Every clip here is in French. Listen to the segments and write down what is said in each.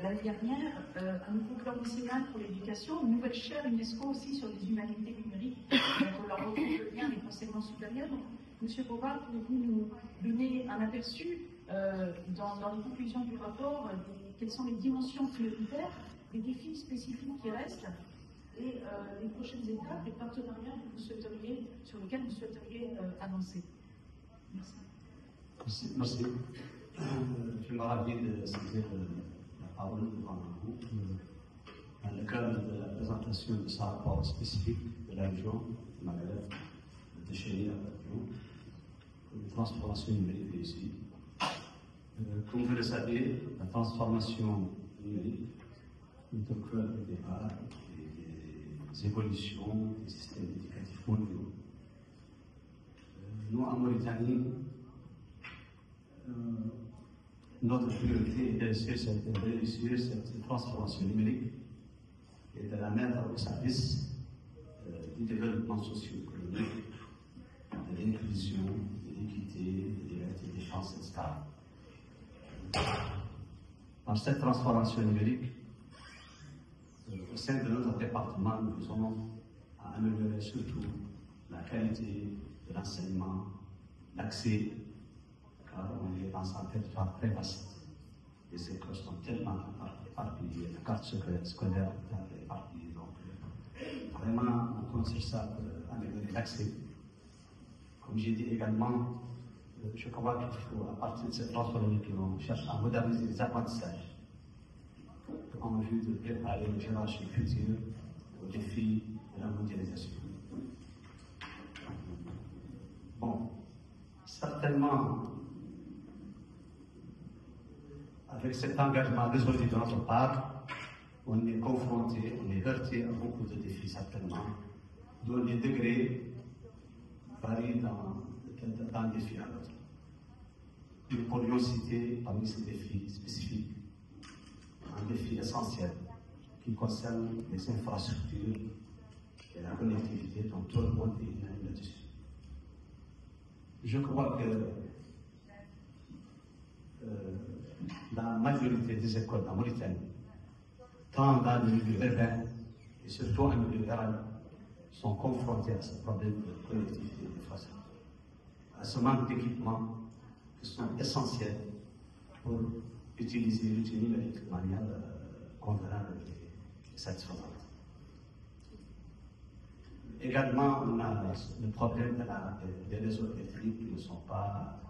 l'année dernière un nouveau plan décennal pour l'éducation, une nouvelle chaire UNESCO aussi sur les humanités numériques. On leur retrouve le lien avec l'enseignement supérieur. Donc, Monsieur Bova, pouvez-vous nous donner un aperçu dans les conclusions du rapport, quelles sont les dimensions prioritaires, les défis spécifiques qui restent et les prochaines étapes, les partenariats que vous souhaiteriez, sur lesquels vous souhaiteriez avancer. Merci. Merci. Je me ravis de saisir la parole devant vous dans le cadre de la présentation de ce rapport spécifique de la région de Maghreb, de Chéri à la région, de transformation numérique réussie. Comme vous le savez, la transformation numérique est au cœur des débats et des évolutions des systèmes éducatifs mondiaux. Nous, en Mauritanie, notre priorité est de réussir cette transformation numérique et de la mettre au service du développement socio-économique, de l'inclusion, de l'équité, de l'égalité des chances, etc. Dans cette transformation numérique, au sein de notre département, nous faisons à améliorer surtout la qualité de l'enseignement, l'accès, car on est dans un territoire très vaste. Les écoles sont tellement éparpillées, la carte scolaire est éparpillée. Donc, vraiment, on compte sur ça pour améliorer l'accès. Comme j'ai dit également, je crois qu'il faut, à partir de cette transformation, on cherche à moderniser les apprentissages en vue de préparer les générations futures aux défis de la mondialisation. Bon, certainement, avec cet engagement résolu de notre part, on est confronté, on est heurté à beaucoup de défis certainement, dont les degrés varient d'un défi à l'autre. Nous pourrions citer parmi ces défis spécifiques un défi essentiel qui concerne les infrastructures et la connectivité dont tout le monde est unanime là-dessus. Je crois que la majorité des écoles en Mauritanie, tant dans le milieu urbain et surtout en milieu rural, sont confrontées à ce problème de connectivité et d'infrastructure, à ce manque d'équipements qui sont essentiels pour utiliser l'outil numérique de manière convenable et satisfaisante. Également, on a le problème des réseaux électriques qui ne sont pas,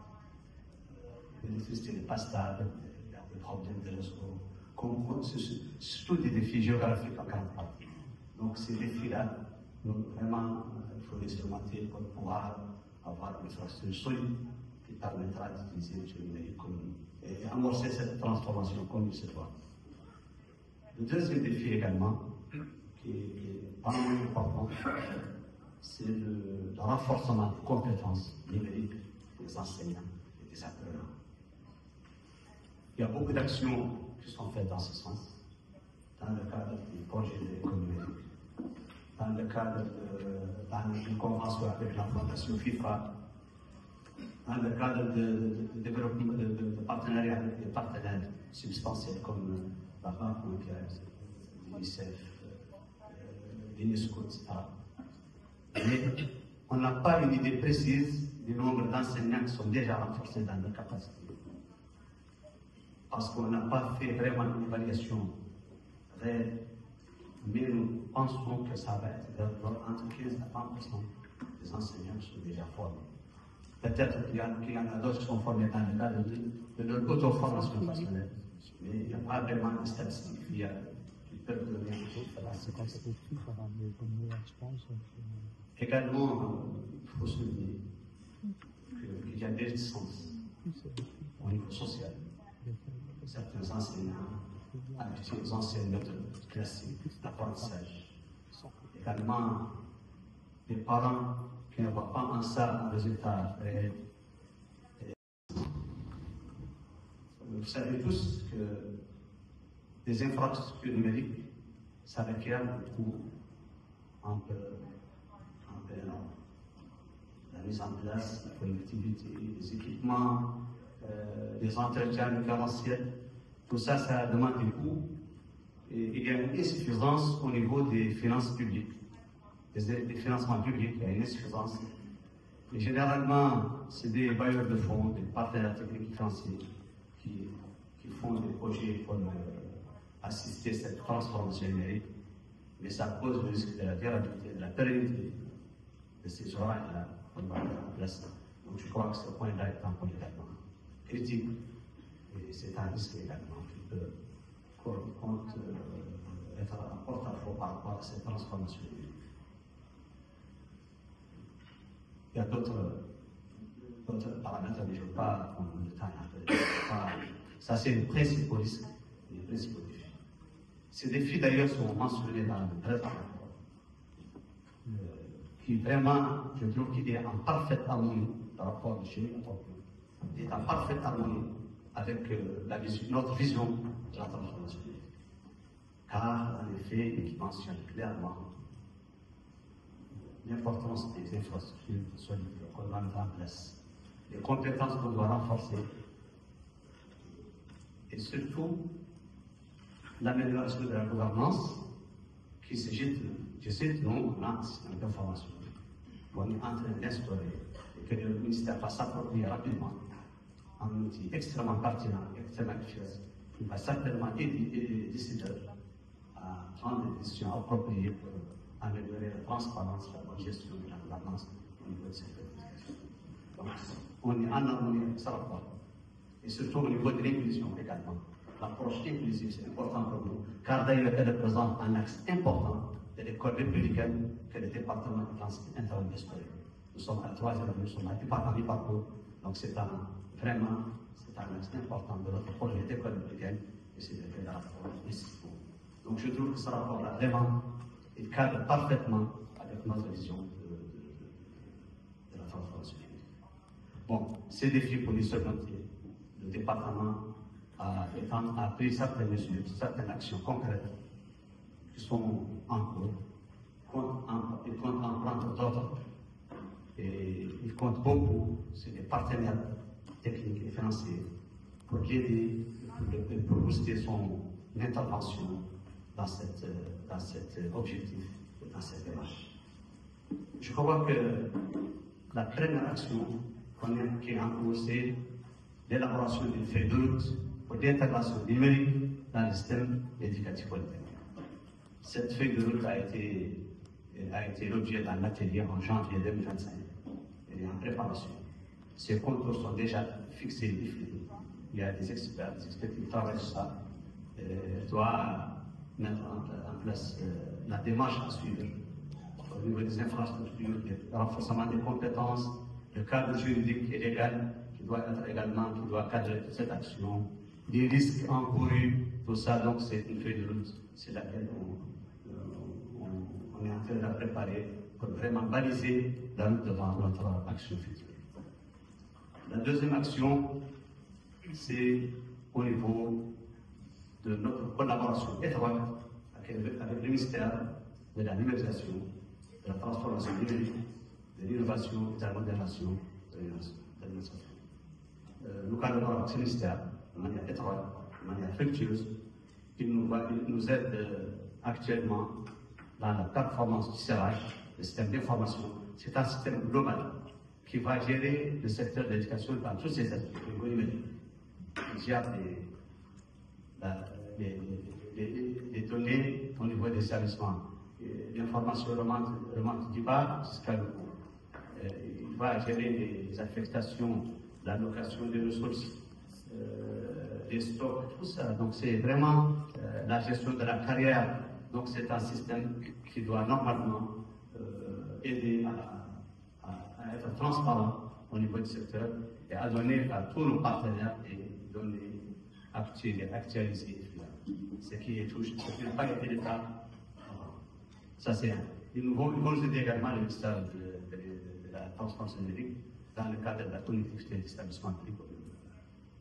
l'électricité n'est pas stable, il y a des problèmes de réseau, c'est tous des défis géographiques en grande partie. Donc ces défis-là, vraiment, il faut les surmonter pour pouvoir avoir une infrastructure solide qui permettra d'utiliser le numérique et amorcer cette transformation comme il se doit. Le deuxième défi également, qui est pas moins important, c'est le renforcement des compétences numériques des enseignants et des apprenants. Il y a beaucoup d'actions qui sont faites dans ce sens, dans le cadre du projet de l'école numérique, dans le cadre d'une convention avec la fondation FIFA, dans le cadre de développement de partenariat avec des partenaires substantiels comme la Banque mondiale, l'UNICEF, l'UNESCO, etc. Mais on n'a pas une idée précise du nombre d'enseignants qui sont déjà renforcés dans leur capacité. Parce qu'on n'a pas fait vraiment une évaluation réelle, mais nous pensons que ça va être entre 15 à 30% des enseignants qui sont déjà formés. Peut-être qu'il y en a d'autres qui sont formés dans le cadre de leur auto-formation personnelle, mais il n'y a pas vraiment de statistiques qui peuvent donner un chose. Également, il faut souligner qu'il y a des licences au niveau social. Certains enseignants habitués aux anciennes méthodes classiques d'apprentissage. Également, des parents qui ne voient pas en ça un résultat réel. Vous savez tous que des infrastructures numériques, ça requiert un coût un peu énorme. La mise en place, la connectivité, les équipements, les entretiens référentiels, Tout ça, ça demande des coûts. Et il y a une insuffisance au niveau des finances publiques, des financements publics, il y a une insuffisance. Et généralement, c'est des bailleurs de fonds, des partenaires techniques financiers qui font des projets pour assister à cette transformation numérique, mais ça pose le risque de la durabilité, de la pérennité de ces ouvrages-là qu'on va mettre en place. Donc je crois que ce point-là est un point également critique, et c'est un risque également qui peut être un porte-à-faux par rapport à cette transformation numérique. Il y a d'autres paramètres, mais je ne veux pas prendre le temps. Ça, c'est les principaux risques, les principaux défis. Ces défis, d'ailleurs, sont mentionnés dans le vrai rapport, qui vraiment, je trouve qu'il est en parfaite harmonie, le rapport de chez il est en parfaite harmonie avec notre vision de la transformation numérique. Car, en effet, il mentionne clairement l'importance des infrastructures solides qu'on va mettre en place, les compétences qu'on doit renforcer, et surtout l'amélioration de la gouvernance qui se jette, je sais que nous, on a un système d'information qu'on est en train d'instaurer et que le ministère va s'approprier rapidement un outil extrêmement pertinent, extrêmement efficace, qui va certainement aider les décideurs à prendre des décisions appropriées pour améliorer la transparence, la bonne gestion de la gouvernance au niveau de cette organisation. Donc, on est en harmonie avec ce rapport. Et surtout au niveau de l'inclusion également. L'approche inclusive, c'est important pour nous, car d'ailleurs, elle représente un axe important de l'école républicaine que le département de l'enseignement intérieur d'histoire. Nous sommes à 3e, nous sommes à mi-parcours, donc c'est vraiment un axe important de notre projet d'école républicaine, et c'est le rapport nécessaire. Donc je trouve que ce rapport-là, vraiment, il cadre parfaitement avec notre vision de la transformation numérique. Bon, ces défis pour les surmonter, le département a pris certaines mesures, certaines actions concrètes qui sont en cours. Il compte en prendre d'autres. Et il compte beaucoup sur des partenaires techniques et financiers pour l'aider, pour booster son intervention dans cet objectif, dans cette démarche. Je crois que la première action qui est en cours, c'est l'élaboration d'une feuille de route pour l'intégration numérique dans le système éducatif politique. Cette feuille de route a été l'objet d'un atelier en janvier 2025 et en préparation. Ces contours sont déjà fixés, définis. Il y a des experts qui travaillent sur ça. Doit mettre en place la démarche à suivre au niveau des infrastructures, le renforcement des compétences, le cadre juridique et légal qui doit cadrer toute cette action, les risques encourus, tout ça, donc c'est une feuille de route, c'est laquelle on est en train de la préparer pour vraiment baliser la route devant notre action future. La deuxième action, c'est au niveau de notre collaboration étroite avec le ministère de la numérisation, de la transformation numérique, de l'innovation et de la modération de l'administration. Nous collaborons avec ce ministère de manière étroite, de manière fructueuse. Il nous aide actuellement dans la performance du CRH, le système d'information. C'est un système global qui va gérer le secteur de l'éducation dans tous ses aspects. Il gère les données au niveau des établissements. L'information remonte du bas jusqu'à le haut. Il va gérer les affectations, l'allocation des ressources, les stocks, tout ça. Donc c'est vraiment la gestion de la carrière. Donc c'est un système qui doit normalement aider à être transparent au niveau du secteur et à donner à tous nos partenaires des données actualisées. Ce qui n'a pas été le cas. Ça c'est un. Ils vont nous aider également le ministère de la transformation numérique dans le cadre de la connectivité des établissements publics,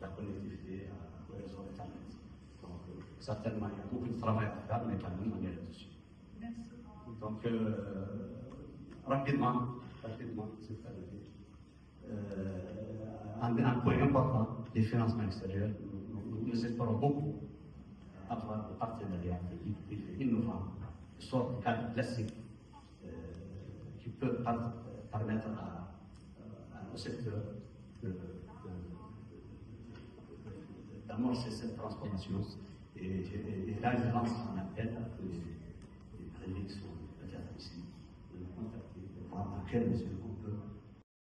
la connectivité au réseau Internet. Donc certainement il y a beaucoup de travail à faire, mais quand même on est là-dessus. Donc rapidement, c'est ça. Un point important, les financements extérieurs. nous espérons beaucoup avoir des partenariats innovants, de sorte de cadres classiques qui peuvent permettre au secteur d'amorcer cette transformation. Et là, je lance un appel à tous les collègues qui sont peut-être ici, de nous contacter, de voir dans quelle mesure